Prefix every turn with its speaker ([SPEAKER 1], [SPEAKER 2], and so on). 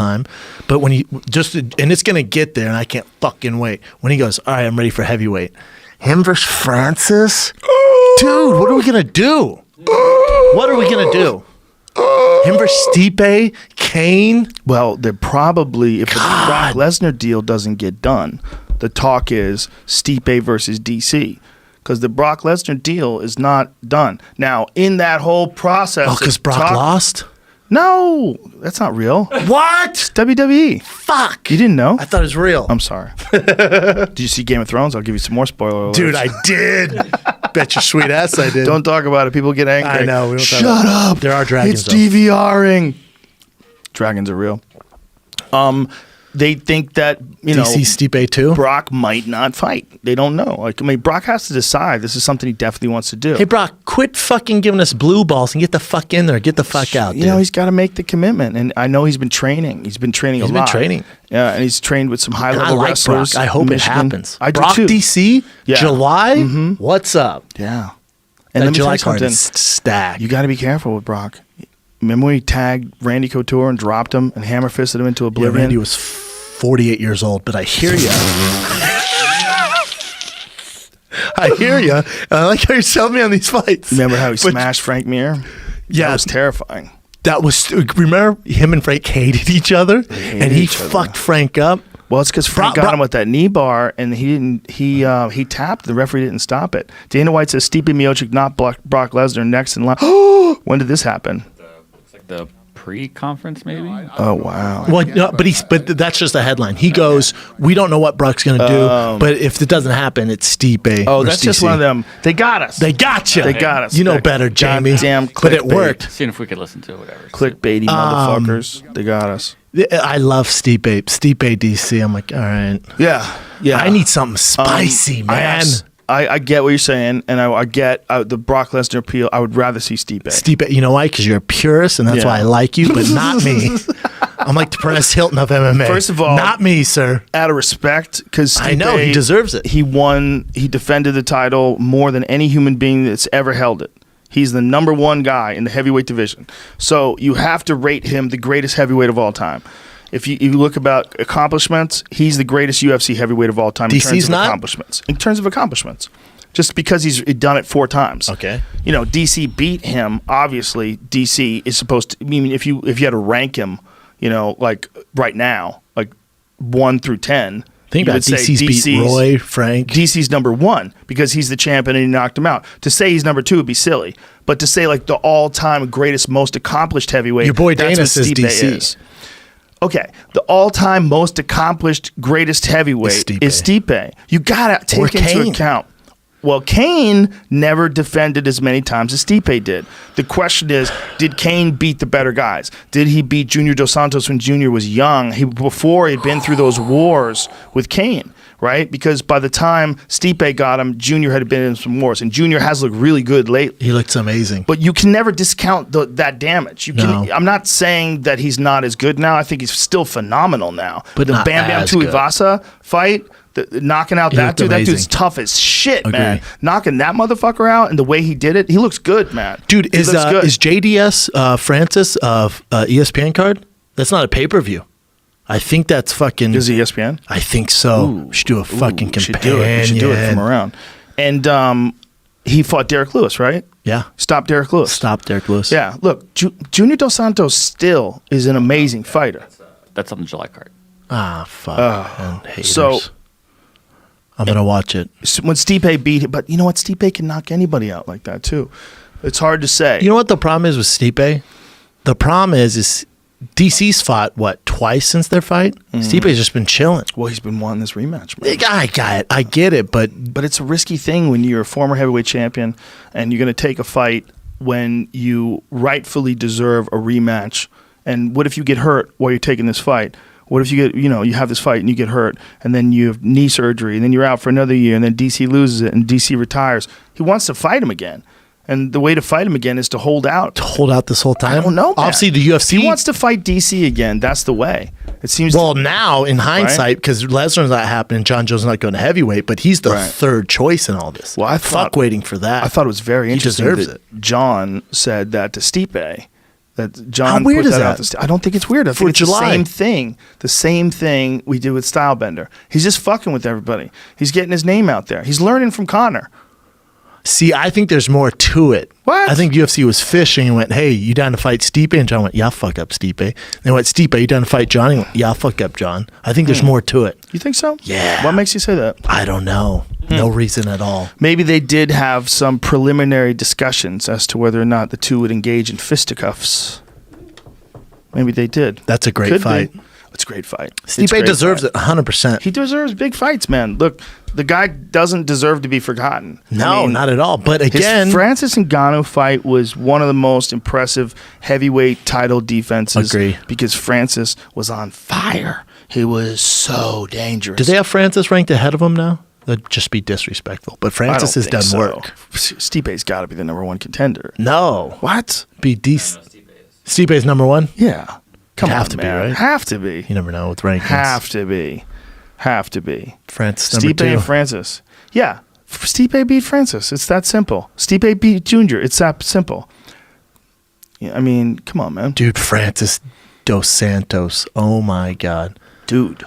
[SPEAKER 1] time. But when he and it's gonna get there, and I can't fucking wait. When he goes, all right, I'm ready for heavyweight. Him versus Francis, dude. What are we gonna do? What are we gonna do? Him versus Stipe, Kane.
[SPEAKER 2] Well, they're probably, if the Brock Lesnar deal doesn't get done, the talk is Stipe versus DC. Because the Brock Lesnar deal is not done. Now, in that whole process...
[SPEAKER 1] Oh, because Brock lost?
[SPEAKER 2] No, that's not real.
[SPEAKER 1] What?
[SPEAKER 2] It's WWE.
[SPEAKER 1] Fuck.
[SPEAKER 2] You didn't know?
[SPEAKER 1] I thought it was real.
[SPEAKER 2] I'm sorry. Did you see Game of Thrones? I'll give you some more spoiler alerts.
[SPEAKER 1] Dude, I did. Bet your sweet ass I did.
[SPEAKER 2] Don't talk about it. People get angry.
[SPEAKER 1] I know. We don't
[SPEAKER 2] Shut up.
[SPEAKER 1] There are dragons.
[SPEAKER 2] It's DVRing. Dragons are real. They think that,
[SPEAKER 1] DC Stipe too?
[SPEAKER 2] Brock might not fight. They don't know. Like, I mean, Brock has to decide. This is something he definitely wants to do.
[SPEAKER 1] Hey, Brock, quit fucking giving us blue balls and get the fuck in there. Get the fuck out, dude.
[SPEAKER 2] He's got to make the commitment. And I know he's been training. He's been training a lot.
[SPEAKER 1] He's been training.
[SPEAKER 2] Yeah, and he's trained with some high-level wrestlers.
[SPEAKER 1] Brock. I hope it happens.
[SPEAKER 2] I
[SPEAKER 1] Brock
[SPEAKER 2] do too.
[SPEAKER 1] DC,
[SPEAKER 2] Yeah.
[SPEAKER 1] July?
[SPEAKER 2] Mm-hmm.
[SPEAKER 1] What's up?
[SPEAKER 2] Yeah.
[SPEAKER 1] And
[SPEAKER 2] let me
[SPEAKER 1] July
[SPEAKER 2] tell you
[SPEAKER 1] card is
[SPEAKER 2] something.
[SPEAKER 1] stacked.
[SPEAKER 2] You got to be careful with Brock. Remember when he tagged Randy Couture and dropped him and hammer-fisted him into oblivion?
[SPEAKER 1] Yeah, Randy was 48 years old, but I hear you. I hear you. And I like how you're selling me on these fights.
[SPEAKER 2] Remember how he smashed Frank Mir?
[SPEAKER 1] Yeah.
[SPEAKER 2] That was terrifying.
[SPEAKER 1] That was, remember him and Frank hated each other? And he fucked Frank up?
[SPEAKER 2] Well, it's because Frank got him with that knee bar, and he tapped. The referee didn't stop it. Dana White says Stipe Miocic, not Brock Lesnar, next in line. When did this happen?
[SPEAKER 3] It's like the pre-conference, maybe.
[SPEAKER 2] Oh wow.
[SPEAKER 1] Well, no, but that's just a headline. He goes, we don't know what Brock's going to do, but if it doesn't happen, it's Stipe.
[SPEAKER 2] Oh, that's just one of them. They got us.
[SPEAKER 1] They got you.
[SPEAKER 2] They got us.
[SPEAKER 1] You know better, Jamie.
[SPEAKER 2] Goddamn
[SPEAKER 1] but it
[SPEAKER 2] clickbait.
[SPEAKER 1] worked.
[SPEAKER 3] Seeing if we could listen to it, whatever.
[SPEAKER 2] Clickbaity motherfuckers. They got us.
[SPEAKER 1] I love Stipe DC. I'm like, all right.
[SPEAKER 2] Yeah.
[SPEAKER 1] I need something spicy, man.
[SPEAKER 2] I get what you're saying, and I get the Brock Lesnar appeal. I would rather see Stipe.
[SPEAKER 1] Stipe, you know why? Because you're a purist, and that's why I like you, but not me. I'm like the Perez Hilton of MMA.
[SPEAKER 2] First of all,
[SPEAKER 1] not me, sir.
[SPEAKER 2] Out of respect, because
[SPEAKER 1] I know he deserves it.
[SPEAKER 2] He defended the title more than any human being that's ever held it. He's the number one guy in the heavyweight division. So you have to rate him the greatest heavyweight of all time. If you look about accomplishments, he's the greatest UFC heavyweight of all time accomplishments. In terms of accomplishments. Just because he's done it 4 times.
[SPEAKER 1] Okay.
[SPEAKER 2] DC beat him. Obviously, DC is supposed to. I mean, if you had to rank him, like right now, like 1 through 10.
[SPEAKER 1] Think about DC's beat Roy, Frank.
[SPEAKER 2] DC's number 1 because he's the champion and he knocked him out. To say he's number 2 would be silly. But to say like the all-time greatest, most accomplished heavyweight,
[SPEAKER 1] your boy Dana
[SPEAKER 2] that's what
[SPEAKER 1] says
[SPEAKER 2] Stipe
[SPEAKER 1] DC.
[SPEAKER 2] is. Okay, the all-time most accomplished, greatest heavyweight is Stipe. You gotta take into account. Well, Kane never defended as many times as Stipe did. The question is, did Kane beat the better guys? Did he beat Junior Dos Santos when Junior was young? Before he'd been through those wars with Kane, right? Because by the time Stipe got him, Junior had been in some wars, and Junior has looked really good lately.
[SPEAKER 1] He looks amazing.
[SPEAKER 2] But you can never discount that damage. I'm not saying that he's not as good now. I think he's still phenomenal now.
[SPEAKER 1] But
[SPEAKER 2] the
[SPEAKER 1] not
[SPEAKER 2] Bam Bam
[SPEAKER 1] as good.
[SPEAKER 2] Tuivasa fight, knocking out that dude,
[SPEAKER 1] amazing.
[SPEAKER 2] that dude's tough as shit,
[SPEAKER 1] Agree.
[SPEAKER 2] man. Knocking that motherfucker out and the way he did it, he looks good, man.
[SPEAKER 1] Dude, is JDS Francis of ESPN card? That's not a pay-per-view. I think that's fucking...
[SPEAKER 2] Is it ESPN?
[SPEAKER 1] I think so. We should do a fucking companion.
[SPEAKER 2] We should do it from around. And he fought Derek Lewis, right?
[SPEAKER 1] Yeah.
[SPEAKER 2] Stop Derek Lewis. Yeah, look, Junior Dos Santos still is an amazing fighter.
[SPEAKER 3] That's on the July card.
[SPEAKER 1] Ah, fuck. And haters.
[SPEAKER 2] So...
[SPEAKER 1] I'm going to watch it.
[SPEAKER 2] When Stipe beat him, but you know what? Stipe can knock anybody out like that, too. It's hard to say.
[SPEAKER 1] You know what the problem is with Stipe? The problem is DC's fought, twice since their fight? Stipe's just been chilling.
[SPEAKER 2] Well, he's been wanting this rematch, man.
[SPEAKER 1] I get it, but
[SPEAKER 2] it's a risky thing when you're a former heavyweight champion and you're going to take a fight when you rightfully deserve a rematch. And what if you get hurt while you're taking this fight? What if you get, you have this fight and you get hurt, and then you have knee surgery, and then you're out for another year, and then DC loses it, and DC retires? He wants to fight him again. And the way to fight him again is to hold out.
[SPEAKER 1] To hold out this whole time?
[SPEAKER 2] I don't know, man.
[SPEAKER 1] Obviously, the UFC...
[SPEAKER 2] He wants to fight DC again. That's the way. It seems...
[SPEAKER 1] Well, now, in hindsight, because Lesnar's not happening, John Jones not going to heavyweight, but he's the third choice in all this.
[SPEAKER 2] Well, I thought
[SPEAKER 1] waiting for that.
[SPEAKER 2] I thought it was very interesting
[SPEAKER 1] deserves
[SPEAKER 2] that John said that to Stipe, That John
[SPEAKER 1] How weird
[SPEAKER 2] put
[SPEAKER 1] is
[SPEAKER 2] out
[SPEAKER 1] that?
[SPEAKER 2] I don't think it's weird. I
[SPEAKER 1] For
[SPEAKER 2] think it's
[SPEAKER 1] July.
[SPEAKER 2] the same thing. The same thing we did with Stylebender. He's just fucking with everybody. He's getting his name out there. He's learning from Conor.
[SPEAKER 1] See, I think there's more to it.
[SPEAKER 2] What?
[SPEAKER 1] I think UFC was fishing and went, hey, you down to fight Stipe? And John went, yeah, I'll fuck up Stipe. They went, Stipe, you down to fight John? He went, yeah, I'll fuck up John. I think there's more to it.
[SPEAKER 2] You think so?
[SPEAKER 1] Yeah.
[SPEAKER 2] What makes you say that?
[SPEAKER 1] I don't know. No reason at all.
[SPEAKER 2] Maybe they did have some preliminary discussions as to whether or not the two would engage in fisticuffs. Maybe they did.
[SPEAKER 1] That's a great
[SPEAKER 2] Could
[SPEAKER 1] fight.
[SPEAKER 2] be. It's a great fight.
[SPEAKER 1] Stipe deserves it 100%.
[SPEAKER 2] He deserves big fights, man. Look, the guy doesn't deserve to be forgotten.
[SPEAKER 1] No, not at all. But again,
[SPEAKER 2] his Francis Ngannou fight was one of the most impressive heavyweight title defenses.
[SPEAKER 1] Agree.
[SPEAKER 2] Because Francis was on fire. He was so dangerous.
[SPEAKER 1] do they have Francis ranked ahead of him now? That'd just be disrespectful. But Francis has done work.
[SPEAKER 2] Stipe's got to be the number one contender.
[SPEAKER 1] No.
[SPEAKER 2] What?
[SPEAKER 1] Be decent. Stipe's number one?
[SPEAKER 2] Yeah. Come
[SPEAKER 1] It'd
[SPEAKER 2] on,
[SPEAKER 1] have to be,
[SPEAKER 2] man.
[SPEAKER 1] right?
[SPEAKER 2] Have to be.
[SPEAKER 1] You never know with rankings.
[SPEAKER 2] Have to be. Have to be.
[SPEAKER 1] Francis number
[SPEAKER 2] Stipe
[SPEAKER 1] two.
[SPEAKER 2] and Francis. Yeah. Stipe beat Francis. It's that simple. Stipe beat Junior. It's that simple. Yeah, I mean, come on, man.
[SPEAKER 1] Dude, Francis Dos Santos. Oh, my God.
[SPEAKER 2] Dude.